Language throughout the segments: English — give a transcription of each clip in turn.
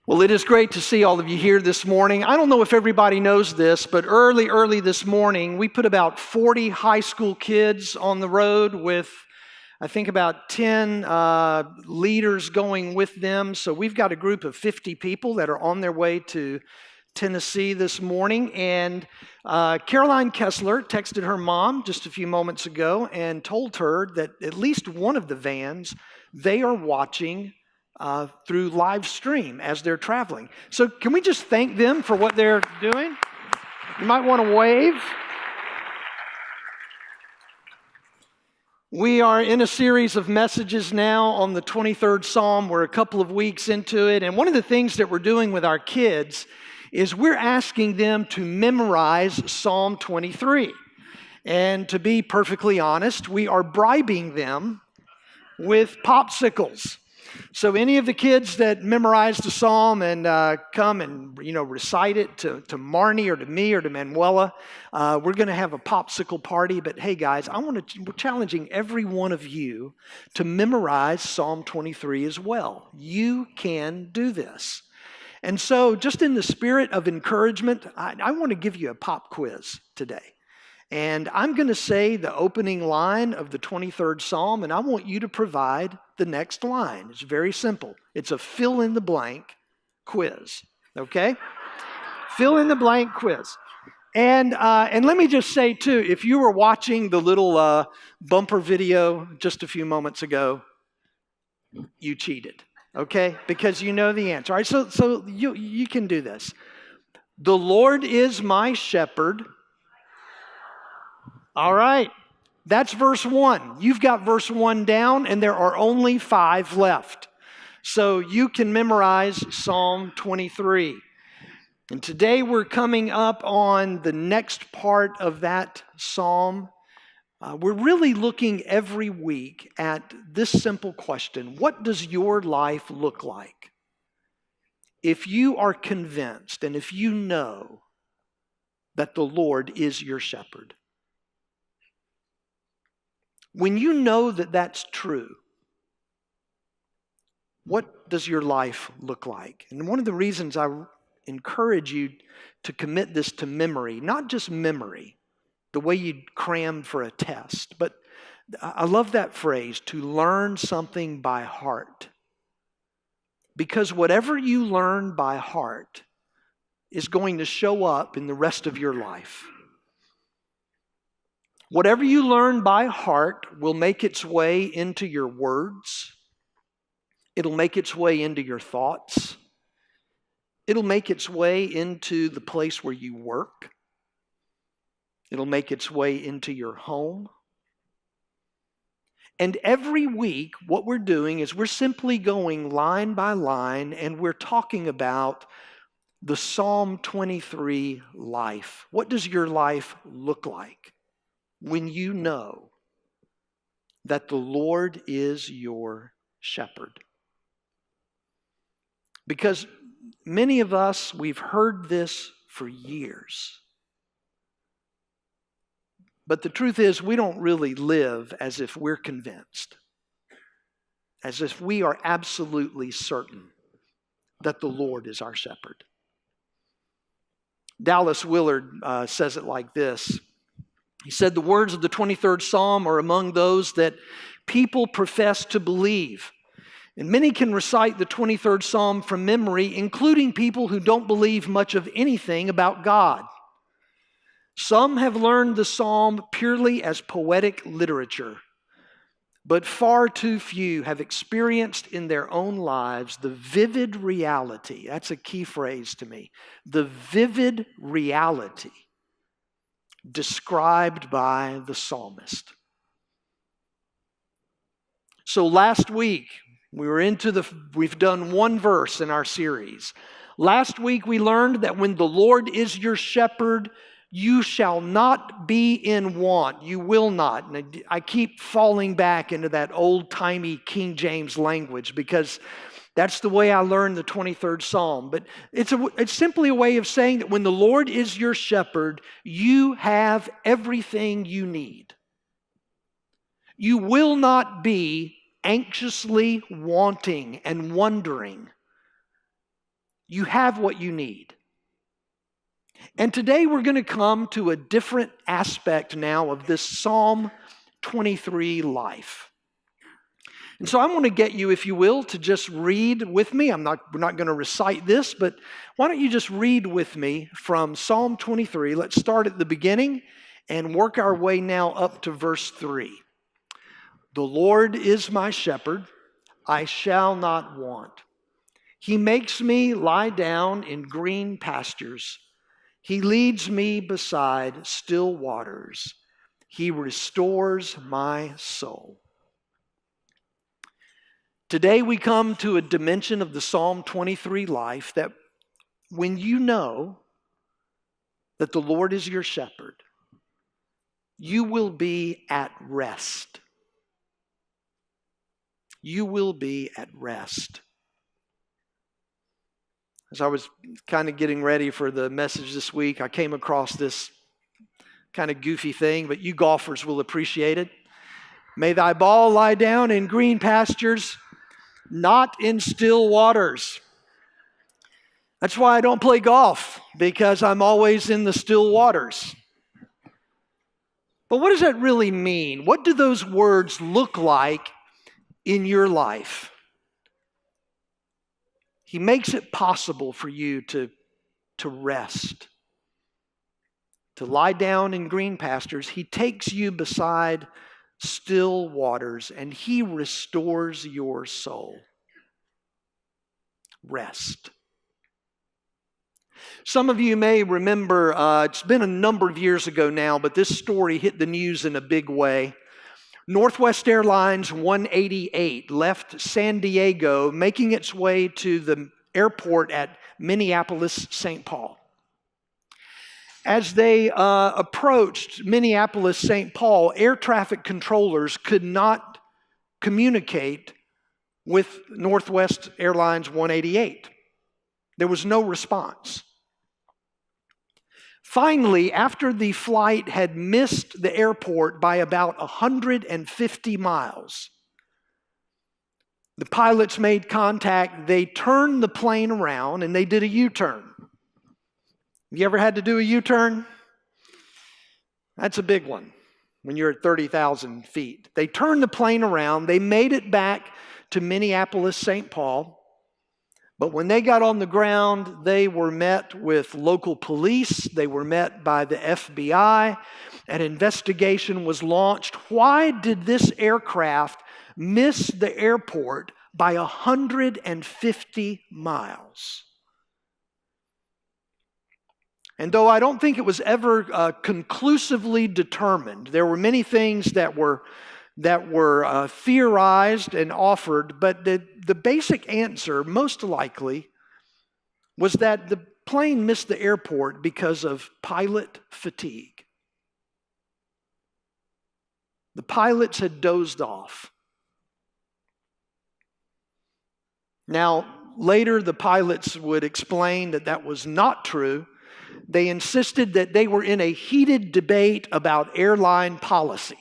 Well, it is great to see all of you here this morning. I don't know if everybody knows this, but early this morning, we put about 40 high school kids on the road with, I think, about 10 leaders going with them. So we've got a group of 50 people that are on their way to Tennessee this morning. And Caroline Kessler texted her mom just a few moments ago and told her that at least one of the vans, they are watching through live stream as they're traveling. So can we just thank them for what they're doing? You might want to wave. We are in a series of messages now on the 23rd Psalm. We're a couple of weeks into it. And one of the things that we're doing with our kids is we're asking them to memorize Psalm 23. And to be perfectly honest, we are bribing them with popsicles. So any of the kids that memorize the psalm and come and recite it to Marnie or to me or to Manuela, we're going to have a popsicle party. But hey guys, we're challenging every one of you to memorize Psalm 23 as well. You can do this. And so just in the spirit of encouragement, I want to give you a pop quiz today. And I'm going to say the opening line of the 23rd Psalm, and I want you to provide the next line. It's very simple. It's a fill-in-the-blank quiz, okay? Fill-in-the-blank quiz. And let me just say, too, if you were watching the little bumper video just a few moments ago, you cheated, okay? Because you know the answer. All right, so you can do this. The Lord is my shepherd. All right, that's verse 1. You've got verse 1 down, and there are only 5 left. So you can memorize Psalm 23. And today we're coming up on the next part of that psalm. We're really looking every week at this simple question: what does your life look like if you are convinced and if you know that the Lord is your shepherd? When you know that that's true, what does your life look like? And one of the reasons I encourage you to commit this to memory, not just memory, the way you'd cram for a test, but I love that phrase, to learn something by heart. Because whatever you learn by heart is going to show up in the rest of your life. Whatever you learn by heart will make its way into your words. It'll make its way into your thoughts. It'll make its way into the place where you work. It'll make its way into your home. And every week, what we're doing is we're simply going line by line, and we're talking about the Psalm 23 life. What does your life look like when you know that the Lord is your shepherd? Because many of us, we've heard this for years. But the truth is, we don't really live as if we're convinced, as if we are absolutely certain that the Lord is our shepherd. Dallas Willard says it like this. He said, the words of the 23rd Psalm are among those that people profess to believe. And many can recite the 23rd Psalm from memory, including people who don't believe much of anything about God. Some have learned the psalm purely as poetic literature, but far too few have experienced in their own lives the vivid reality. That's a key phrase to me. The vivid reality described by the psalmist. So last week, we've done one verse in our series. Last week we learned that when the Lord is your shepherd, you shall not be in want. You will not. And I keep falling back into that old-timey King James language because that's the way I learned the 23rd Psalm. But it's simply a way of saying that when the Lord is your shepherd, you have everything you need. You will not be anxiously wanting and wondering You have what you need. And today we're going to come to a different aspect now of this Psalm 23 life. And so I want to get you, if you will, to just read with me. We're not going to recite this, but why don't you just read with me from Psalm 23. Let's start at the beginning and work our way now up to verse 3. The Lord is my shepherd, I shall not want. He makes me lie down in green pastures. He leads me beside still waters. He restores my soul. Today we come to a dimension of the Psalm 23 life that when you know that the Lord is your shepherd, you will be at rest. You will be at rest. As I was kind of getting ready for the message this week, I came across this kind of goofy thing, but you golfers will appreciate it. May thy ball lie down in green pastures, not in still waters. That's why I don't play golf, because I'm always in the still waters. But what does that really mean? What do those words look like in your life? He makes it possible for you to rest, to lie down in green pastures. He takes you beside still waters, and He restores your soul. Rest. Some of you may remember, it's been a number of years ago now, but this story hit the news in a big way. Northwest Airlines 188 left San Diego, making its way to the airport at Minneapolis, St. Paul. As they approached Minneapolis, St. Paul, air traffic controllers could not communicate with Northwest Airlines 188. There was no response. Finally, after the flight had missed the airport by about 150 miles, the pilots made contact. They turned the plane around and they did a U-turn. You ever had to do a U-turn? That's a big one when you're at 30,000 feet. They turned the plane around. They made it back to Minneapolis, St. Paul. But when they got on the ground, they were met with local police. They were met by the FBI. An investigation was launched. Why did this aircraft miss the airport by 150 miles? And though I don't think it was ever conclusively determined, there were many things that were theorized and offered, but the basic answer, most likely, was that the plane missed the airport because of pilot fatigue. The pilots had dozed off. Now, later the pilots would explain that that was not true. They insisted that they were in a heated debate about airline policy.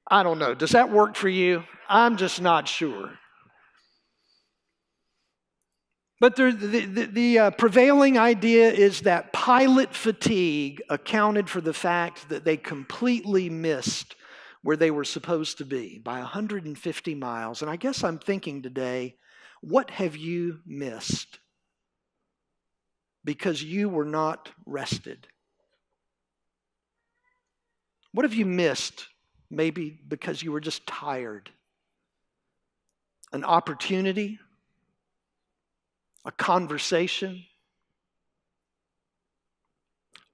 I don't know. Does that work for you? I'm just not sure. But the prevailing idea is that pilot fatigue accounted for the fact that they completely missed where they were supposed to be by 150 miles. And I guess I'm thinking today, what have you missed because you were not rested? What have you missed maybe because you were just tired? An opportunity? A conversation?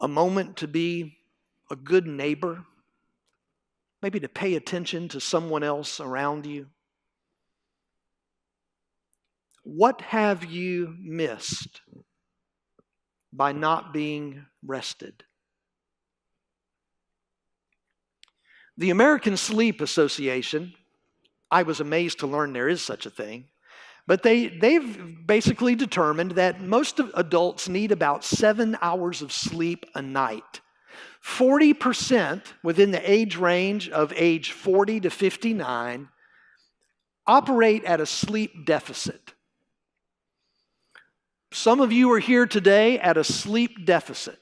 A moment to be a good neighbor? Maybe to pay attention to someone else around you? What have you missed by not being rested? The American Sleep Association, I was amazed to learn there is such a thing, but they've basically determined that most of adults need about 7 hours of sleep a night. 40% within the age range of age 40 to 59 operate at a sleep deficit. Some of you are here today at a sleep deficit.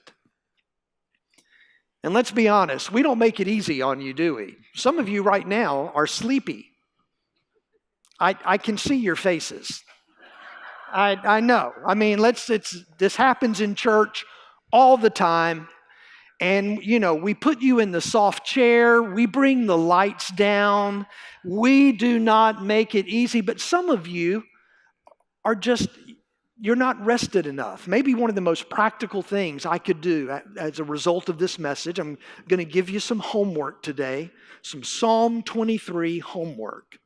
And let's be honest, we don't make it easy on you, do we? Some of you right now are sleepy. I can see your faces. I know. I mean, this happens in church all the time. And, we put you in the soft chair. We bring the lights down. We do not make it easy. But some of you are you're not rested enough. Maybe one of the most practical things I could do as a result of this message, I'm going to give you some homework today, some Psalm 23 homework.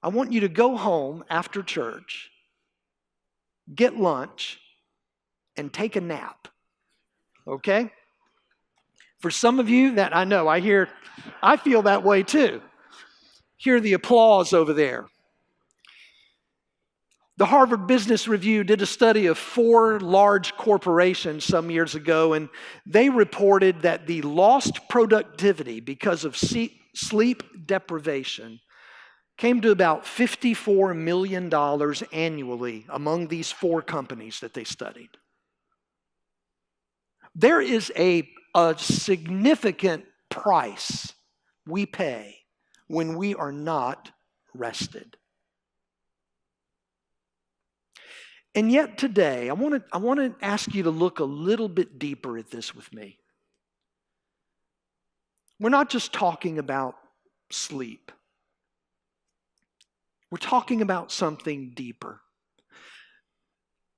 I want you to go home after church, get lunch, and take a nap. Okay? For some of you that I know, I feel that way too. Hear the applause over there. The Harvard Business Review did a study of 4 large corporations some years ago, and they reported that the lost productivity because of sleep deprivation came to about $54 million annually among these 4 companies that they studied. There is a significant price we pay when we are not rested. And yet today, I want to ask you to look a little bit deeper at this with me. We're not just talking about sleep. We're talking about something deeper.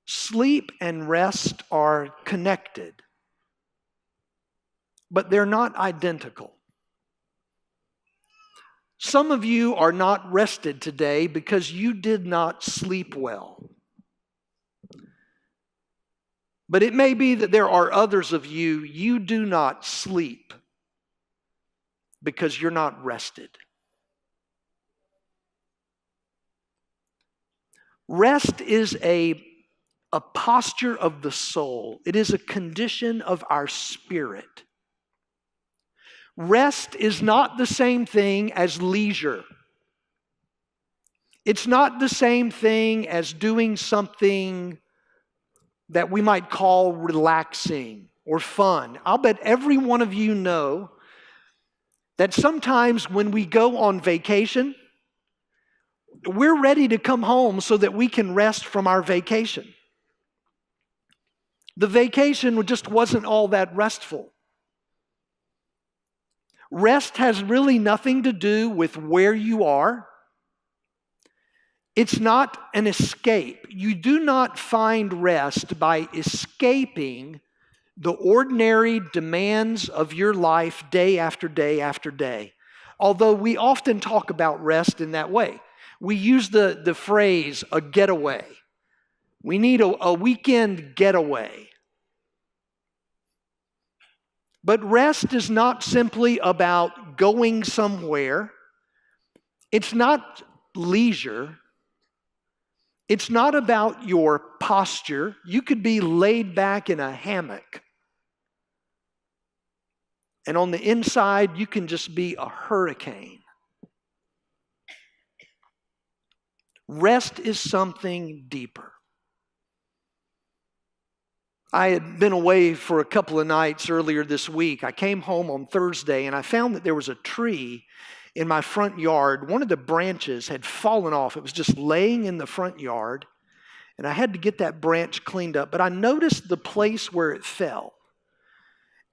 Sleep and rest are connected, but they're not identical. Some of you are not rested today because you did not sleep well. But it may be that there are others of you do not sleep because you're not rested. Rest is a posture of the soul. It is a condition of our spirit. Rest is not the same thing as leisure. It's not the same thing as doing something that we might call relaxing or fun. I'll bet every one of you know that sometimes when we go on vacation, we're ready to come home so that we can rest from our vacation. The vacation just wasn't all that restful. Rest has really nothing to do with where you are. It's not an escape. You do not find rest by escaping the ordinary demands of your life day after day after day. Although we often talk about rest in that way. We use the phrase, a getaway. We need a weekend getaway. But rest is not simply about going somewhere. It's not leisure. It's not about your posture. You could be laid back in a hammock. And on the inside, you can just be a hurricane. Rest is something deeper. I had been away for a couple of nights earlier this week. I came home on Thursday and I found that there was a tree in my front yard. One of the branches had fallen off. It was just laying in the front yard, and I had to get that branch cleaned up. But I noticed the place where it fell,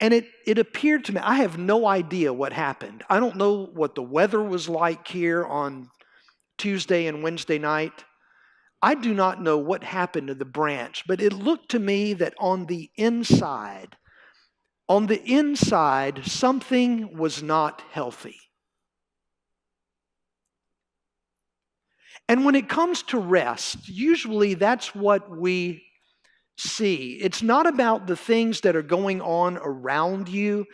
and it appeared to me, I have no idea what happened. I don't know what the weather was like here on Tuesday and Wednesday night. I do not know what happened to the branch, but it looked to me that on the inside, something was not healthy. And when it comes to rest, usually that's what we see. It's not about the things that are going on around you.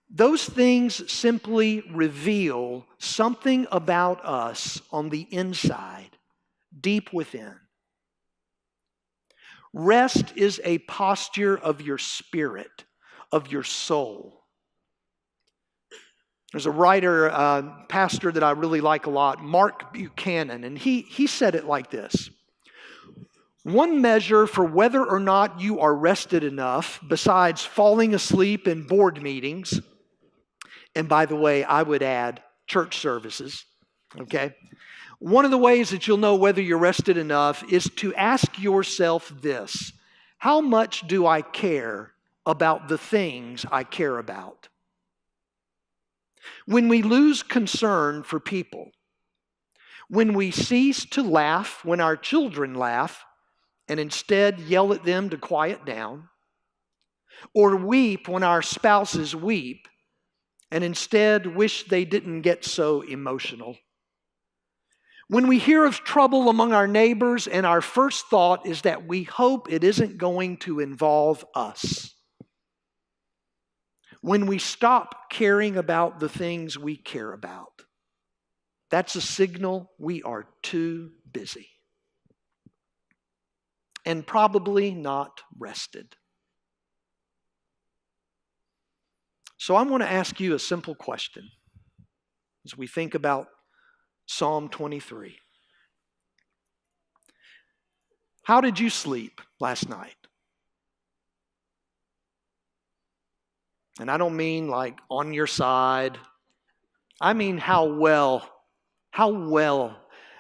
Those things simply reveal something about us on the inside, deep within. Rest is a posture of your spirit, of your soul. There's a writer, pastor that I really like a lot, Mark Buchanan, and he said it like this. One measure for whether or not you are rested enough, besides falling asleep in board meetings, and by the way, I would add church services, okay? One of the ways that you'll know whether you're rested enough is to ask yourself this: how much do I care about the things I care about? When we lose concern for people, when we cease to laugh when our children laugh and instead yell at them to quiet down, or weep when our spouses weep and instead wish they didn't get so emotional, when we hear of trouble among our neighbors and our first thought is that we hope it isn't going to involve us, when we stop caring about the things we care about, that's a signal we are too busy and probably not rested. So I want to ask you a simple question as we think about Psalm 23. How did you sleep last night? And I don't mean like on your side. I mean how well.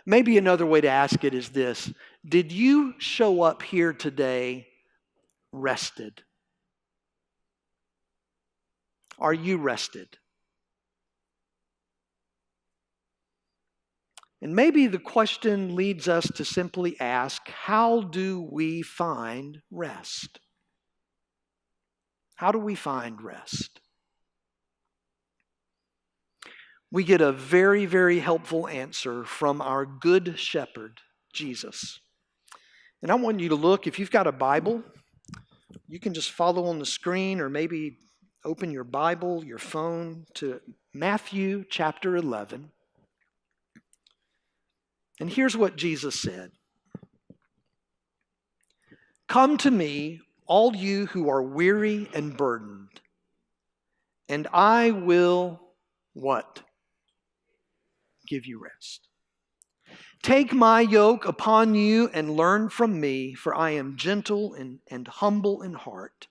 Maybe another way to ask it is this: did you show up here today rested? Are you rested? And maybe the question leads us to simply ask, how do we find rest? How do we find rest? We get a very, very helpful answer from our good shepherd, Jesus. And I want you to look, if you've got a Bible, you can just follow on the screen or maybe open your Bible, your phone to Matthew chapter 11. And here's what Jesus said. Come to me, all you who are weary and burdened, and I will, what? Give you rest. Take my yoke upon you and learn from me, for I am gentle and humble in heart,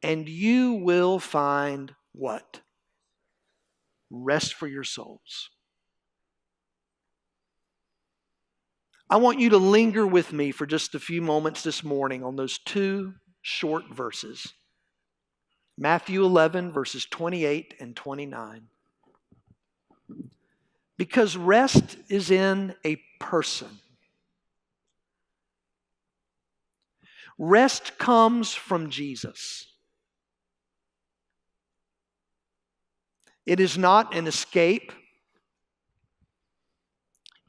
and you will find what? Rest for your souls. I want you to linger with me for just a few moments this morning on those two short verses. Matthew 11, verses 28 and 29. Because rest is in a person. Rest comes from Jesus. It is not an escape.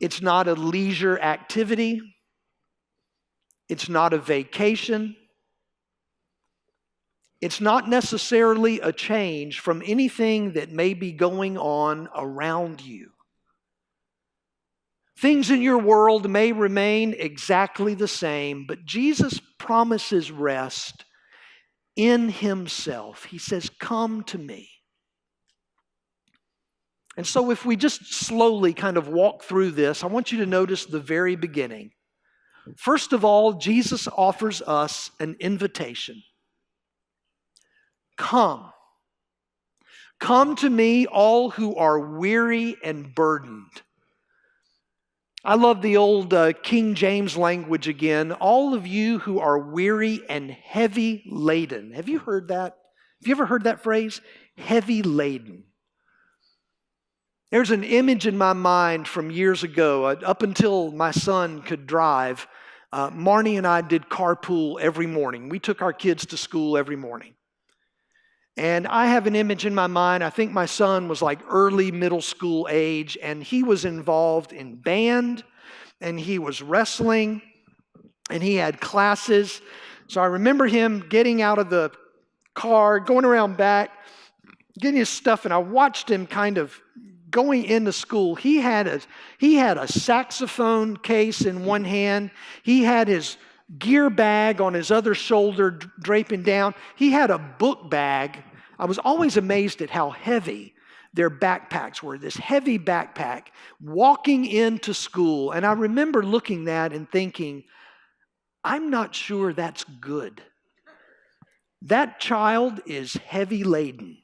It's not a leisure activity. It's not a vacation. It's not necessarily a change from anything that may be going on around you. Things in your world may remain exactly the same, but Jesus promises rest in Himself. He says, come to me. And so if we just slowly kind of walk through this, I want you to notice the very beginning. First of all, Jesus offers us an invitation. Come. Come to me, all who are weary and burdened. I love the old King James language again. All of you who are weary and heavy laden. Have you heard that? Have you ever heard that phrase? Heavy laden. There's an image in my mind from years ago. Up until my son could drive, Marnie and I did carpool every morning. We took our kids to school every morning. And I have an image in my mind. I think my son was like early middle school age, and he was involved in band, and he was wrestling, and he had classes. So I remember him getting out of the car, going around back, getting his stuff, and I watched him kind of going into school. He had a saxophone case in one hand. He had his gear bag on his other shoulder draping down. He had a book bag. I was always amazed at how heavy their backpacks were, this heavy backpack, walking into school. And I remember looking at that and thinking, I'm not sure that's good. That child is heavy laden.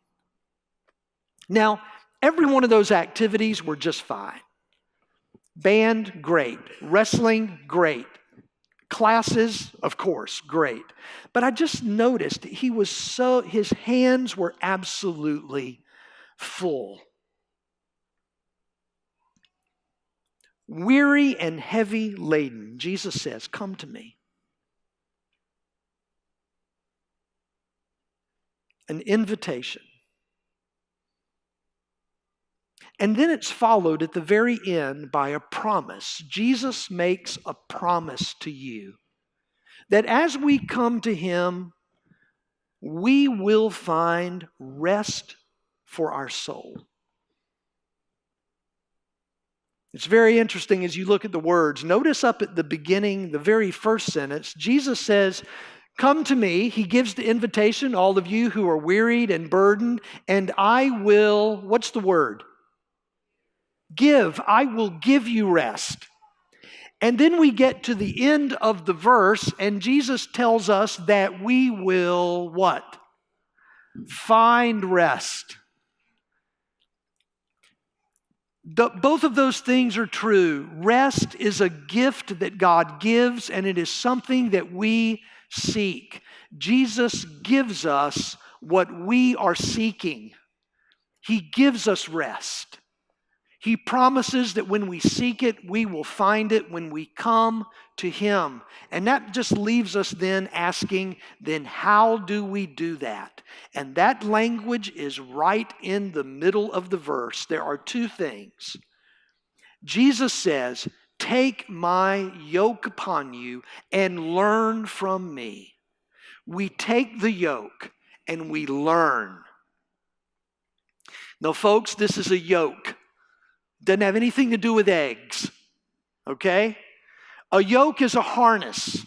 Now, every one of those activities were just fine. Band, great. Wrestling, great. Classes, of course, great. But I just noticed his hands were absolutely full. Weary and heavy laden, Jesus says, come to me. An invitation. And then it's followed at the very end by a promise. Jesus makes a promise to you that as we come to Him, we will find rest for our soul. It's very interesting as you look at the words. Notice up at the beginning, the very first sentence, Jesus says, come to me. He gives the invitation, all of you who are wearied and burdened, and I will, what's the word? Give. I will give you rest. And then we get to the end of the verse, and Jesus tells us that we will what? Find rest. Both of those things are true. Rest is a gift that God gives, and it is something that we seek. Jesus gives us what we are seeking. He gives us rest. He promises that when we seek it, we will find it when we come to Him. And that just leaves us then asking, then how do we do that? And that language is right in the middle of the verse. There are two things. Jesus says, take my yoke upon you and learn from me. We take the yoke and we learn. Now, folks, this is a yoke. Doesn't have anything to do with eggs, okay? A yoke is a harness.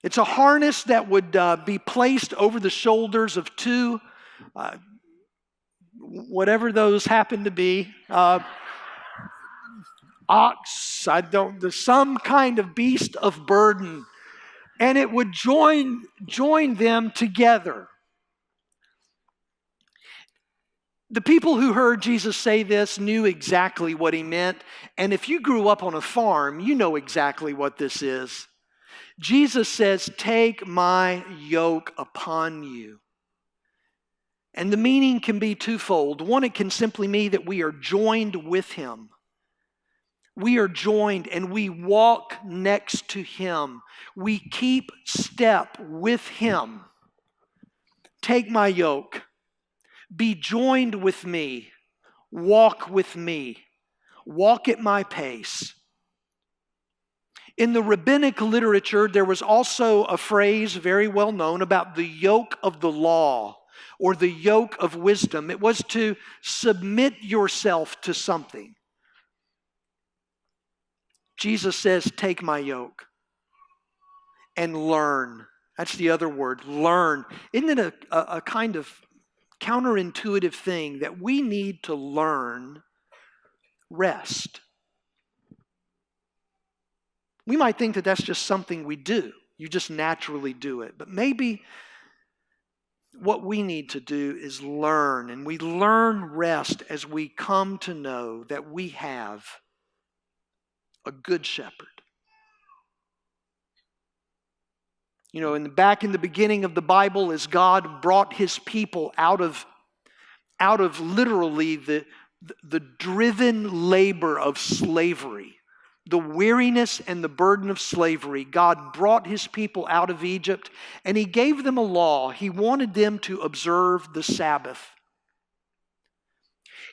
It's a harness that would be placed over the shoulders of two, whatever those happen to be, ox, some kind of beast of burden, and it would join them together. The people who heard Jesus say this knew exactly what He meant. And if you grew up on a farm, you know exactly what this is. Jesus says, take my yoke upon you. And the meaning can be twofold. One, it can simply mean that we are joined with Him. We are joined and we walk next to Him. We keep step with Him. Take my yoke. Be joined with me. Walk with me. Walk at my pace. In the rabbinic literature, there was also a phrase very well known about the yoke of the law or the yoke of wisdom. It was to submit yourself to something. Jesus says, take my yoke and learn. That's the other word, learn. Isn't it a kind of counterintuitive thing that we need to learn rest? We might think that that's just something we do. You just naturally do it. But maybe what we need to do is learn. And we learn rest as we come to know that we have a good shepherd. You know, back in the beginning of the Bible, as God brought His people out of literally the driven labor of slavery, the weariness and the burden of slavery, God brought His people out of Egypt and He gave them a law. He wanted them to observe the Sabbath.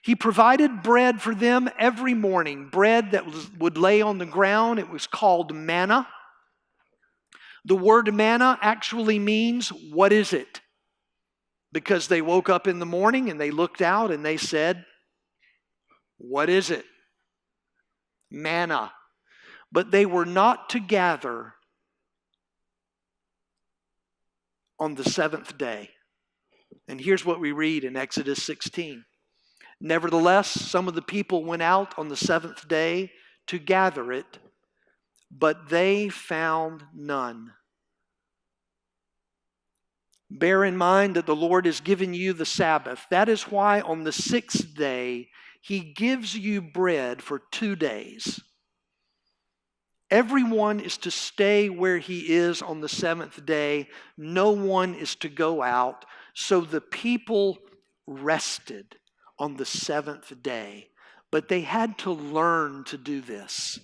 He provided bread for them every morning, bread that would lay on the ground. It was called manna. The word manna actually means, what is it? Because they woke up in the morning and they looked out and they said, what is it? Manna. But they were not to gather on the seventh day. And here's what we read in Exodus 16. Nevertheless, some of the people went out on the seventh day to gather it but they found none. Bear in mind that the Lord has given you the Sabbath. That is why on the sixth day, He gives you bread for 2 days. Everyone is to stay where he is on the seventh day. No one is to go out. So the people rested on the seventh day. But they had to learn to do this.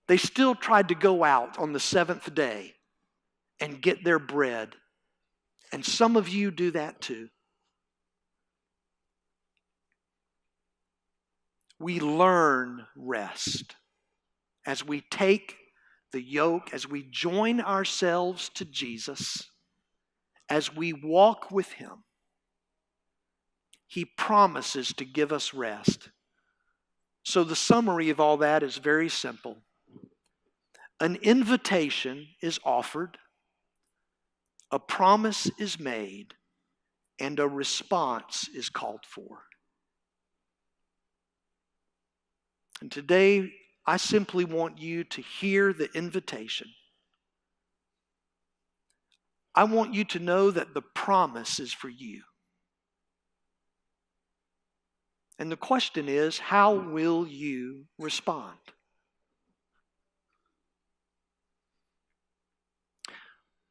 They still tried to go out on the seventh day and get their bread. And some of you do that too. We learn rest as we take the yoke, as we join ourselves to Jesus, as we walk with Him. He promises to give us rest. So the summary of all that is very simple. An invitation is offered, a promise is made, and a response is called for. And today, I simply want you to hear the invitation. I want you to know that the promise is for you. And the question is, how will you respond?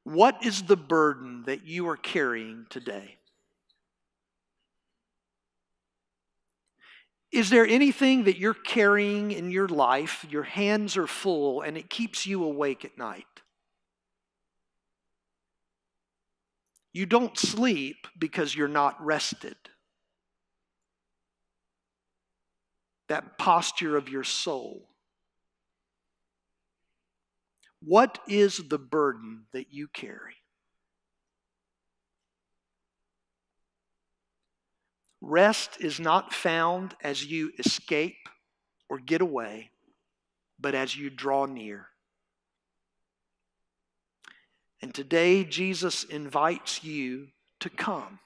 What is the burden that you are carrying today? Is there anything that you're carrying in your life, your hands are full, and it keeps you awake at night? You don't sleep because you're not rested. That posture of your soul. What is the burden that you carry? Rest is not found as you escape or get away, but as you draw near. And today, Jesus invites you to come.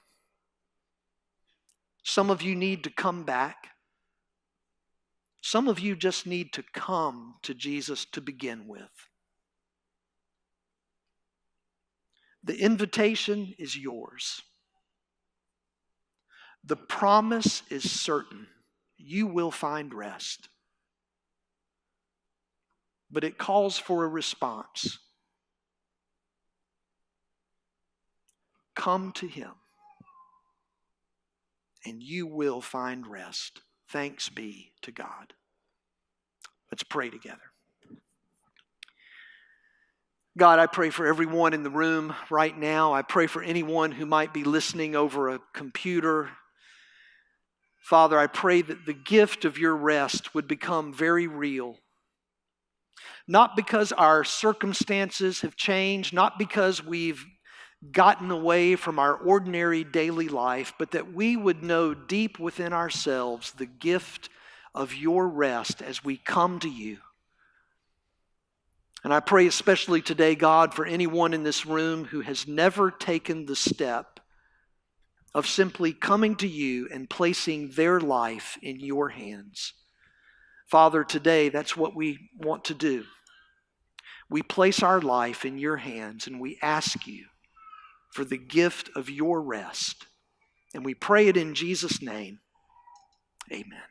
Some of you need to come back. Some of you just need to come to Jesus to begin with. The invitation is yours. The promise is certain. You will find rest. But it calls for a response. Come to Him, and you will find rest. Thanks be to God. Let's pray together. God, I pray for everyone in the room right now. I pray for anyone who might be listening over a computer. Father, I pray that the gift of your rest would become very real. Not because our circumstances have changed, not because we've gotten away from our ordinary daily life, but that we would know deep within ourselves the gift of your rest as we come to you. And I pray especially today, God, for anyone in this room who has never taken the step of simply coming to you and placing their life in your hands. Father, today that's what we want to do. We place our life in your hands and we ask you for the gift of your rest. And we pray it in Jesus' name. Amen.